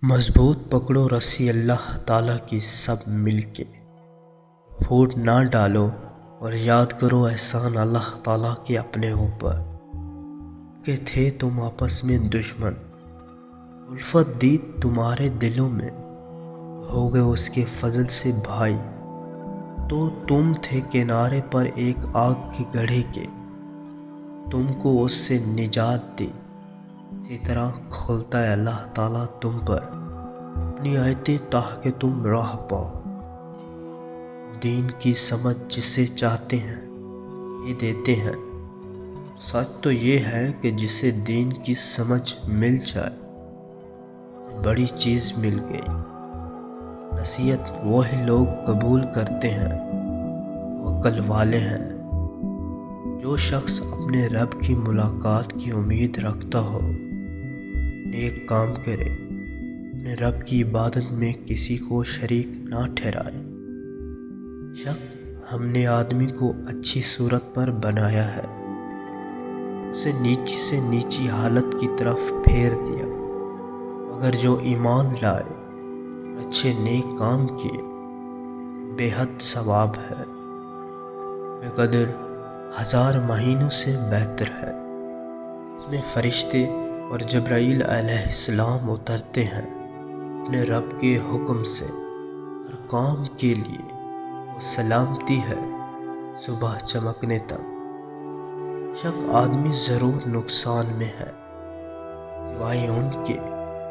مضبوط پکڑو رسی اللہ تعالیٰ کی سب مل کے، پھوٹ نہ ڈالو اور یاد کرو احسان اللہ تعالیٰ کے اپنے اوپر کہ تھے تم آپس میں دشمن، الفت دی تمہارے دلوں میں، ہو گئے اس کے فضل سے بھائی، تو تم تھے کنارے پر ایک آگ کے گڑھے کے، تم کو اس سے نجات دی، اسی طرح کھولتا ہے اللہ تعالیٰ تم پر اپنی آیتیں تاکہ تم راہ پاؤ، دین کی سمجھ جسے چاہتے ہیں یہ دیتے ہیں۔ سچ تو یہ ہے کہ جسے دین کی سمجھ مل جائے بڑی چیز مل گئی۔ نصیحت وہی لوگ قبول کرتے ہیں وہ عقل والے ہیں۔ جو شخص اپنے رب کی ملاقات کی امید رکھتا ہو نیک کام کرے، اپنے رب کی عبادت میں کسی کو شریک نہ ٹھہرائے۔ شک ہم نے آدمی کو اچھی صورت پر بنایا ہے، اسے نیچی سے نیچی حالت کی طرف پھیر دیا، مگر جو ایمان لائے اچھے نیک کام کیے بے حد ثواب ہے، بے قدر 1000 مہینوں سے بہتر ہے۔ اس میں فرشتے اور جبرائیل علیہ السلام اترتے ہیں اپنے رب کے حکم سے، ہر کام کے لیے وہ سلامتی ہے صبح چمکنے تک۔ شک آدمی ضرور نقصان میں ہے سوائے ان کے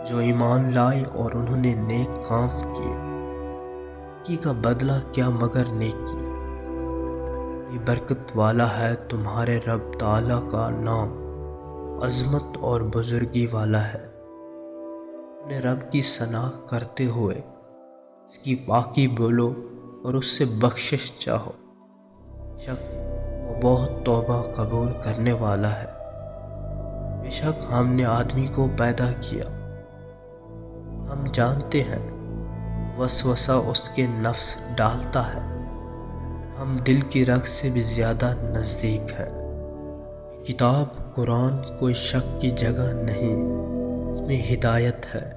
جو ایمان لائے اور انہوں نے نیک کام کیے، نیکی کا بدلہ کیا مگر نیکی۔ یہ برکت والا ہے تمہارے رب تعالیٰ کا نام، عظمت اور بزرگی والا ہے۔ اپنے رب کی ثنا کرتے ہوئے اس کی پاکی بولو اور اس سے بخشش چاہو، شک وہ بہت توبہ قبول کرنے والا ہے۔ بے شک ہم نے آدمی کو پیدا کیا، ہم جانتے ہیں وسوسہ اس کے نفس ڈالتا ہے، ہم دل کی رگ سے بھی زیادہ نزدیک ہے۔ کتاب قرآن کوئی شک کی جگہ نہیں، اس میں ہدایت ہے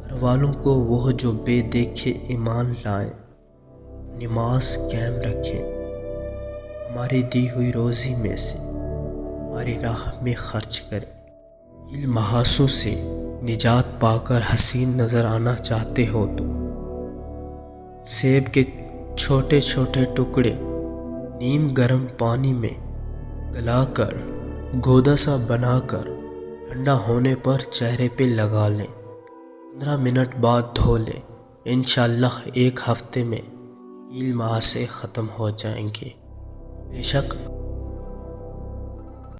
گھر والوں کو، وہ جو بے دیکھے ایمان لائیں، نماز قائم رکھیں، ہماری دی ہوئی روزی میں سے ہماری راہ میں خرچ کریں۔ ان محاسوں سے نجات پا کر حسین نظر آنا چاہتے ہو تو سیب کے چھوٹے چھوٹے ٹکڑے نیم گرم پانی میں گلا کر گودا سا بنا کر ٹھنڈا ہونے پر چہرے پہ لگا لیں، 15 منٹ بعد دھو لیں، انشاءاللہ 1 ہفتے میں کیل مہاسے ختم ہو جائیں گے۔ بے شک